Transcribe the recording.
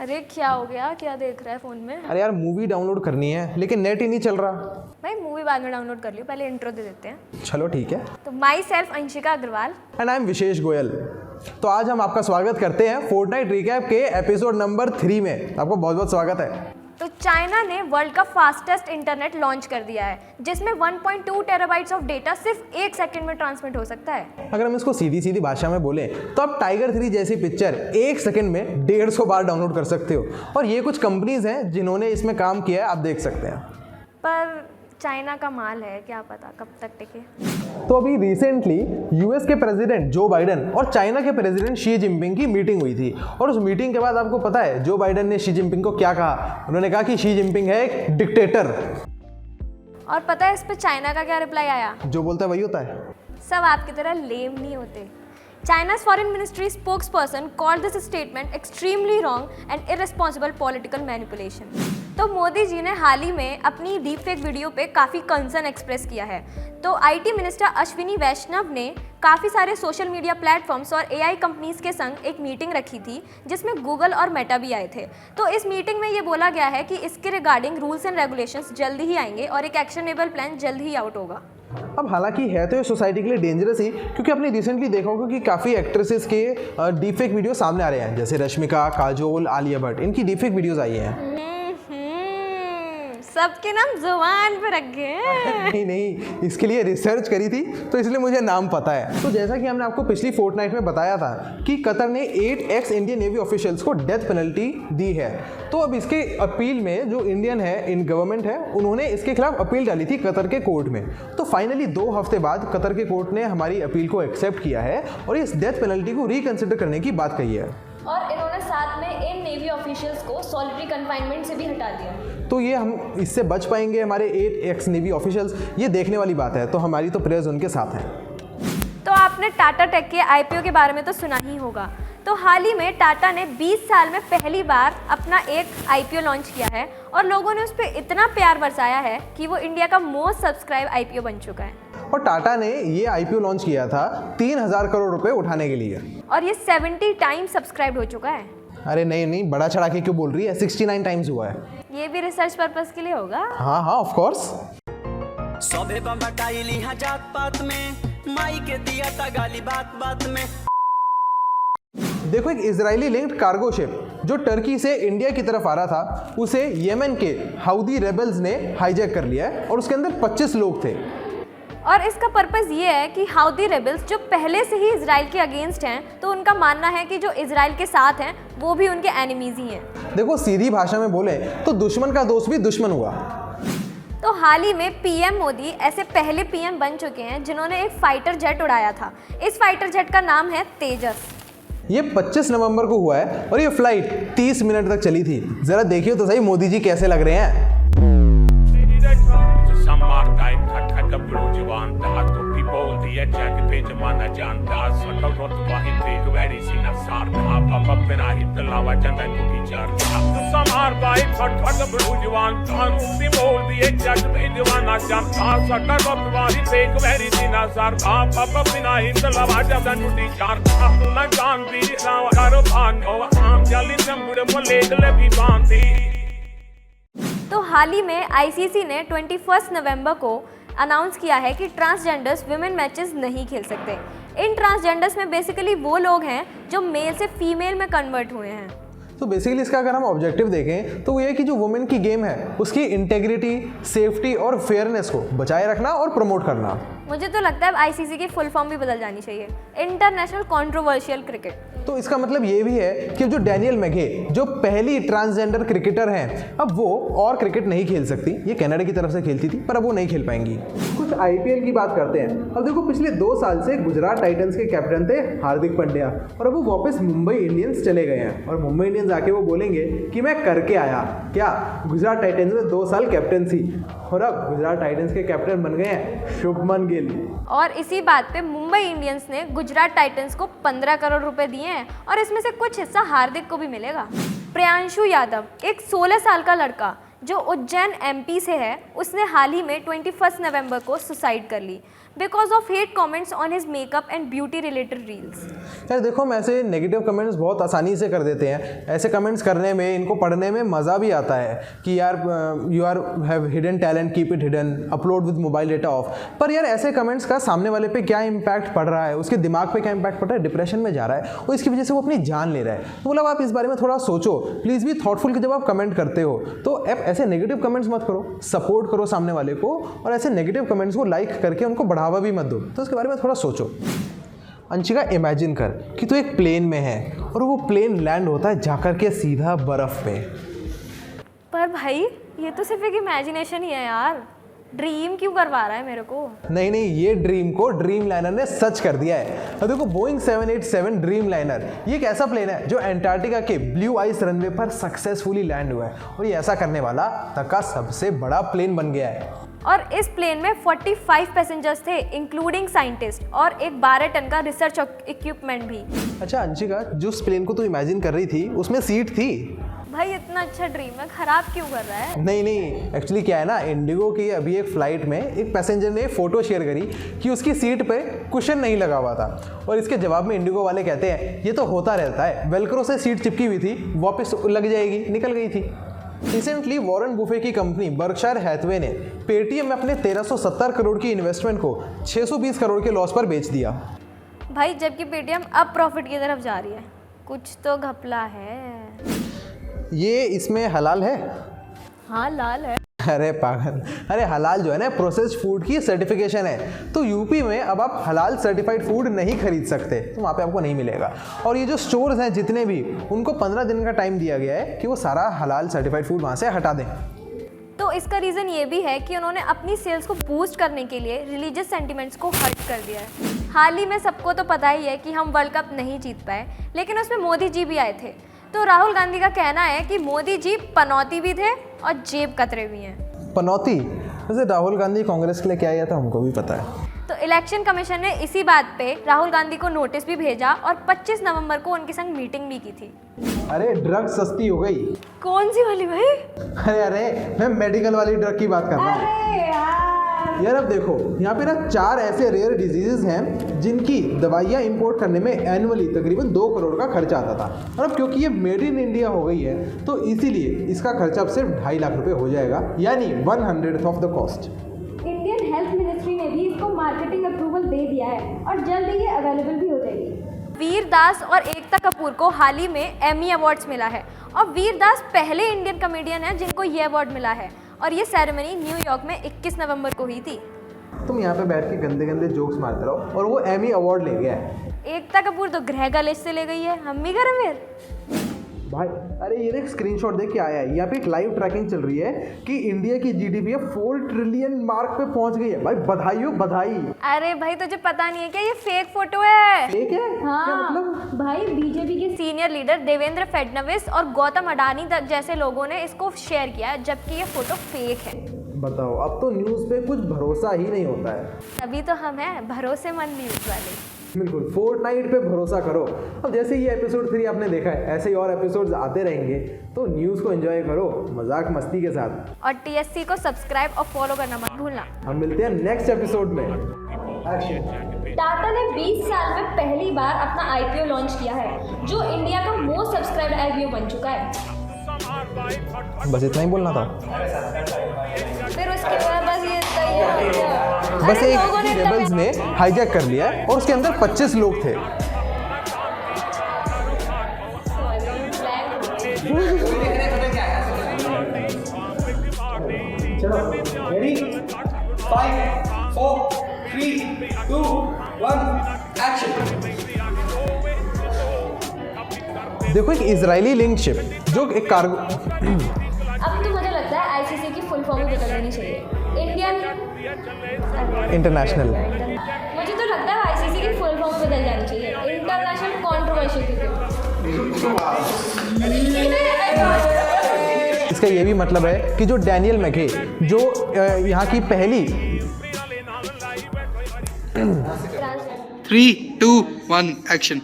अरे क्या हो गया, क्या देख रहा है फोन में? अरे यार मूवी डाउनलोड करनी है लेकिन नेट ही नहीं चल रहा। भाई मूवी बाद में डाउनलोड कर लियो, पहले इंट्रो दे देते हैं। चलो ठीक है। तो myself Anshika Agarwal and I am Vishesh Goyal. तो आज हम आपका स्वागत करते हैं फोर्टनाइट रिकैप के एपिसोड नंबर 3 में। आपको बहुत बहुत स्वागत है। तो चाइना ने वर्ल्ड का फास्टेस्ट इंटरनेट लॉन्च कर दिया है, जिसमें 1.2 टेराबाइट्स ऑफ डेटा सिर्फ 1 सेकंड में ट्रांसमिट हो सकता है। अगर हम इसको सीधी सीधी भाषा में बोलें तो आप टाइगर 3 जैसी पिक्चर 1 सेकंड में 150 बार डाउनलोड कर सकते हो। और ये कुछ कंपनीज हैं जिन्होंने इसमें काम किया है, आप देख सकते हैं। पर चाइना का माल है, क्या पता कब तक टिके। तो अभी रिसेंटली यूएस के प्रेसिडेंट जो बाइडेन और चाइना के प्रेसिडेंट शी जिनपिंग की मीटिंग हुई थी। और उस मीटिंग के बाद आपको पता है जो बाइडेन ने शी जिनपिंग को क्या कहा? उन्होंने कहा कि शी जिनपिंग है एक डिक्टेटर। और पता है इस पे चाइना का क्या रिप्लाई आया? जो बोलता है वही होता है। सब आपकी तरह लेम नहीं होते। China's foreign ministry spokesperson called this statement extremely wrong and irresponsible political manipulation. तो मोदी जी ने हाल ही में अपनी डीपफेक वीडियो पे काफ़ी कंसर्न एक्सप्रेस किया है। तो आईटी मिनिस्टर अश्विनी वैष्णव ने काफ़ी सारे सोशल मीडिया प्लेटफॉर्म्स और एआई कंपनीज के संग एक मीटिंग रखी थी, जिसमें गूगल और मेटा भी आए थे। तो इस मीटिंग में ये बोला गया है कि इसके रिगार्डिंग रूल्स एंड रेगुलेशंस जल्दी ही आएंगे और एक एक्शनेबल प्लान जल्द ही आउट होगा। अब हालांकि है तो ये सोसाइटी के लिए डेंजरस ही, क्योंकि आपने रिसेंटली देखा होगा कि काफ़ी एक्ट्रेसेस के डीपफेक वीडियो सामने आ रहे हैं, जैसे रश्मिका, काजोल, आलिया भट्ट, इनकी डीपफेक वीडियोस आई हैं। सबके नाम जुबान पे रख गए। नहीं, इसके लिए रिसर्च करी थी तो इसलिए मुझे नाम पता है। तो जैसा कि हमने आपको पिछली फोर्टनाइट में बताया था कि कतर ने 8 एक्स इंडियन नेवी ऑफिशियल्स को डेथ पेनल्टी दी है। तो अब इसके अपील में जो इंडियन है इन गवर्नमेंट है, उन्होंने इसके खिलाफ अपील डाली थी कतर के कोर्ट में। तो फाइनली 2 हफ्ते बाद कतर के कोर्ट ने हमारी अपील को एक्सेप्ट किया है और इस डेथ पेनल्टी को रिकंसिडर करने की बात कही है। और इन्होंने साथ में इन नेवी ऑफिशियल्स को सॉलिटरी कन्फाइनमेंट से भी हटा दिया। तो ये हम इससे बच पाएंगे हमारे 8 एक्स नेवी ऑफिशियल्स, ये देखने वाली बात है। तो हमारी तो प्रेयर्स उनके साथ हैं। तो आपने टाटा टेक के आईपीओ के बारे में तो सुना ही होगा। तो हाल ही में टाटा ने 20 साल में पहली बार अपना एक आईपीओ लॉन्च किया है और लोगों ने उस पर इतना प्यार बरसाया है कि वो इंडिया का मोस्ट सब्सक्राइब आईपीओ बन चुका है। और टाटा ने ये आईपीओ लॉन्च किया था 3000 करोड़ रुपए उठाने के लिए, और ये 70 टाइम्स सब्सक्राइब हो चुका है। अरे नहीं, बड़ा चढ़ा के क्यों बोल रही है? 69 टाइम्स हुआ है। ये भी रिसर्च पर्पस के लिए होगा। हाँ, ऑफ कोर्स। सबे बम्बटाइली हाँ जात पात में, माई के दिया था गाली बात बात में। देखो, एक इजरायली लिंक्ड कार्गो शिप जो टर्की से इंडिया की तरफ आ रहा था, उसे येमेन के हाउदी रेबल्स ने हाईजैक कर लिया है और उसके अंदर 25 लोग थे। और इसका पर्पस ये है कि हाउदी रेबल्स जो पहले से ही इजराइल के अगेंस्ट हैं, तो उनका मानना है कि जो इजराइल के साथ हैं वो भी उनके एनिमीज ही हैं। देखो, सीधी भाषा में बोले तो दुश्मन का दोस्त भी दुश्मन हुआ। तो हाल ही में पीएम मोदी ऐसे पहले पीएम बन चुके हैं जिन्होंने एक फाइटर जेट उड़ाया था। इस फाइटर जेट का नाम है तेजस। ये 25 नवंबर को हुआ है और ये फ्लाइट 30 मिनट तक चली थी। जरा देखिए तो सही मोदी जी कैसे लग रहे हैं। तो हाल ही में आईसीसी ने 21 नवंबर को अनाउंस किया है कि ट्रांसजेंडर्स विमेन मैचेस नहीं खेल सकते। इन ट्रांसजेंडर्स में बेसिकली वो लोग हैं जो मेल से फीमेल में कन्वर्ट हुए हैं। तो बेसिकली इसका अगर हम ऑब्जेक्टिव देखें तो वो ये कि जो वुमेन की गेम है उसकी इंटेग्रिटी, सेफ्टी और फेयरनेस को बचाए रखना और प्रमोट करना। मुझे तो लगता है आईसीसी की फुल फॉर्म भी बदल जानी चाहिए, इंटरनेशनल कंट्रोवर्शियल क्रिकेट। तो इसका मतलब ये भी है कि जो डैनियल मैघे जो पहली ट्रांसजेंडर क्रिकेटर हैं, अब वो और क्रिकेट नहीं खेल सकती। ये कनाडा की तरफ से खेलती थी पर अब वो नहीं खेल पाएंगी। कुछ आईपीएल की बात करते हैं। अब देखो, पिछले 2 साल से गुजरात टाइटंस के कैप्टन थे हार्दिक पांड्या, और अब वो वापस मुंबई इंडियंस चले गए हैं। और मुंबई इंडियंस आके वो बोलेंगे कि मैं करके आया क्या, गुजरात टाइटंस में 2 साल कैप्टनसी, और अब गुजरात टाइटंस के कैप्टन बन गए हैं शुभमन गिल। और इसी बात पे मुंबई इंडियंस ने गुजरात टाइटंस को 15 करोड़ रुपए दिए हैं और इसमें से कुछ हिस्सा हार्दिक को भी मिलेगा। प्रियांशु यादव, एक 16 साल का लड़का जो उज्जैन एमपी से है, उसने हाल ही में 21 नवंबर को सुसाइड कर ली। because of hate comments on his makeup and beauty related reels. यार देखो, हम ऐसे नेगेटिव कमेंट्स बहुत आसानी से कर देते हैं। ऐसे कमेंट्स करने में, इनको पढ़ने में मज़ा भी आता है कि यार you are have hidden talent, keep it hidden, upload with mobile data off. पर यार ऐसे कमेंट्स का सामने वाले पे क्या इंपैक्ट पड़ रहा है, उसके दिमाग पे क्या इंपैक्ट पड़ रहा है, डिप्रेशन में जा रहा है और इसकी वजह से वो अपनी जान ले रहा है। तो मतलब आप इस बारे में थोड़ा सोचो, प्लीज़ भी थॉटफुल कि जब आप कमेंट करते हो तो आप ऐसे नेगेटिव कमेंट्स मत करो, सपोर्ट करो सामने वाले को, और ऐसे नेगेटिव कमेंट्स को लाइक करके उनको बढ़ावा भी मत दो। तो इसके बारे में थोड़ा सोचो। अंशिका, इमेजिन कर कि तू एक प्लेन में है और वो प्लेन लैंड होता है जाकर के सीधा बर्फ़ पे। पर भाई ये तो सिर्फ एक इमेजिनेशन ही है यार, ड्रीम क्यों करवा रहा है मेरे को? नहीं, ये ड्रीम को ड्रीम लाइनर ने सच कर दिया है। अब देखो, बोइंग 787 ड्रीम लाइनर ये एक ऐसा प्लेन है जो एंटार्क्टिका के ब्लू आइस रनवे पर सक्सेसफुली लैंड हुआ है और ये ऐसा करने वाला तक का सबसे बड़ा प्लेन बन गया है। और इस प्लेन में 45 पैसेंजर्स थे, इंक्लूडिंग साइंटिस्ट, और एक 12 टन का रिसर्च इक्विपमेंट भी। अच्छा अंशिका, जिस प्लेन को तू इमेजिन कर रही थी उसमें सीट थी? भाई इतना अच्छा ड्रीम है, खराब क्यों कर रहा है? नहीं, एक्चुअली क्या है ना, इंडिगो की अभी एक फ़्लाइट में एक पैसेंजर ने फ़ोटो शेयर करी कि उसकी सीट पे कुशन नहीं लगा हुआ था, और इसके जवाब में इंडिगो वाले कहते हैं ये तो होता रहता है, वेलक्रो से सीट चिपकी हुई थी, वापस लग जाएगी, निकल गई थी। रिसेंटली वॉरेन बुफे की कंपनी बर्कशायर हैथवे ने पेटीएम में अपने 1370 करोड़ की इन्वेस्टमेंट को 620 करोड़ के लॉस पर बेच दिया। भाई जबकि पेटीएम अब प्रॉफिट की तरफ जा रही है, कुछ तो घपला है। ये इसमें हलाल है? हाँ लाल है। अरे पागल, अरे हलाल जो है ना प्रोसेस्ड फूड की सर्टिफिकेशन है, तो यूपी में अब आप हलाल सर्टिफाइड फूड नहीं खरीद सकते, तो वहाँ पे आपको नहीं मिलेगा। और ये जो स्टोर्स हैं जितने भी, उनको 15 दिन का टाइम दिया गया है कि वो सारा हलाल सर्टिफाइड फूड वहाँ से हटा दें। तो इसका रीज़न ये भी है कि उन्होंने अपनी सेल्स को बूस्ट करने के लिए रिलीजियस सेंटिमेंट्स को हर्ट कर दिया है। हाल ही में सबको तो पता ही है कि हम वर्ल्ड कप नहीं जीत पाए, लेकिन उसमें मोदी जी भी आए थे। तो राहुल गांधी का कहना है कि मोदी जी पनौती भी थे और जेब कतरे भी हैं। पनौती? वैसे राहुल गांधी कांग्रेस के लिए क्या आया था हमको भी पता है। तो इलेक्शन कमीशन ने इसी बात पे राहुल गांधी को नोटिस भी भेजा और 25 नवंबर को उनके संग मीटिंग भी की थी। अरे ड्रग सस्ती हो गई। कौन सी वाली भाई? अरे मैं मेडिकल वाली ड्रग की बात कर रहा हूँ। यार अब देखो, यहाँ पे ना 4 ऐसे रेयर डिजीजेज हैं जिनकी दवाइयाँ इंपोर्ट करने में एनुअली तकरीबन 2 करोड़ का खर्चा आता था, और अब क्योंकि ये मेड इन इंडिया हो गई है तो इसीलिए इसका खर्चा अब सिर्फ 2.5 लाख रुपए हो जाएगा, यानी 1/100 of the cost. Indian health ministry ने भी इसको मार्केटिंग अप्रूवल दे दिया है और जल्द ही ये अवेलेबल भी हो जाएगी। वीर दास और एकता कपूर को हाल ही में एमी अवार्ड्स मिला है, और वीर दास पहले इंडियन कॉमेडियन हैं जिनको ये अवार्ड मिला है, और ये सेरेमनी न्यूयॉर्क में 21 नवंबर को हुई थी। तुम यहाँ पे बैठ के गंदे गंदे जोक्स मारते रहो, और वो एमी अवार्ड ले गया है। एकता कपूर तो गृह कॉलेज से ले गई है, हम भी करें फिर? भाई अरे ये एक स्क्रीनशॉट देख के आया है, यहाँ पे एक लाइव ट्रैकिंग चल रही है कि इंडिया की जीडीपी 4 ट्रिलियन मार्क पे पहुंच गई है। भाई बधाई हो बधाई। अरे भाई तुझे पता नहीं है क्या ये फेक फोटो है? फेक है? हाँ क्या मतलब? भाई बीजेपी के सीनियर लीडर देवेंद्र फडणवीस और गौतम अडानी तक जैसे लोगों ने इसको शेयर किया, जबकि ये फोटो फेक है। बताओ, अब तो न्यूज़ पे कुछ भरोसा ही नहीं होता है। अभी तो हम हैं भरोसेमंद न्यूज़ वाले। बिल्कुल, फोर्टनाइट पे भरोसा करो। अब जैसे ये एपिसोड 3 आपने देखा है, ऐसे ही और एपिसोड्स आते रहेंगे, तो न्यूज़ को एंजॉय करो मजाक मस्ती के साथ। और टीएससी को सब्सक्राइब और फॉलो करना मत भूलना। हम मिलते हैं नेक्स्ट एपिसोड में। टाटा ने 20 साल में पहली बार अपना आईपीओ लॉन्च किया है, जो इंडिया का मोस्ट सब्सक्राइब्ड आईपीओ बन चुका है। बस इतना ही बोलना था। फिर उसके बाद बस ये तैयार बस एक रेबल्स ने हाईजैक कर लिया और उसके अंदर 25 लोग थे। चलो रेडी 5 4 3 2 1 एक्शन। देखो एक इजरायली लिंक शिप जो एक कार्गो। अब तो मुझे लगता है आईसीसी की फुल फॉर्म बदल देनी चाहिए, इंडियन इंटरनेशनल। मुझे तो लगता है आईसीसी की फुल फॉर्म बदल जानी चाहिए, इंटरनेशनल कंट्रोवर्शियल। इसका ये भी मतलब है कि जो डैनियल मैके जो यहाँ की पहली 3 2 1 एक्शन।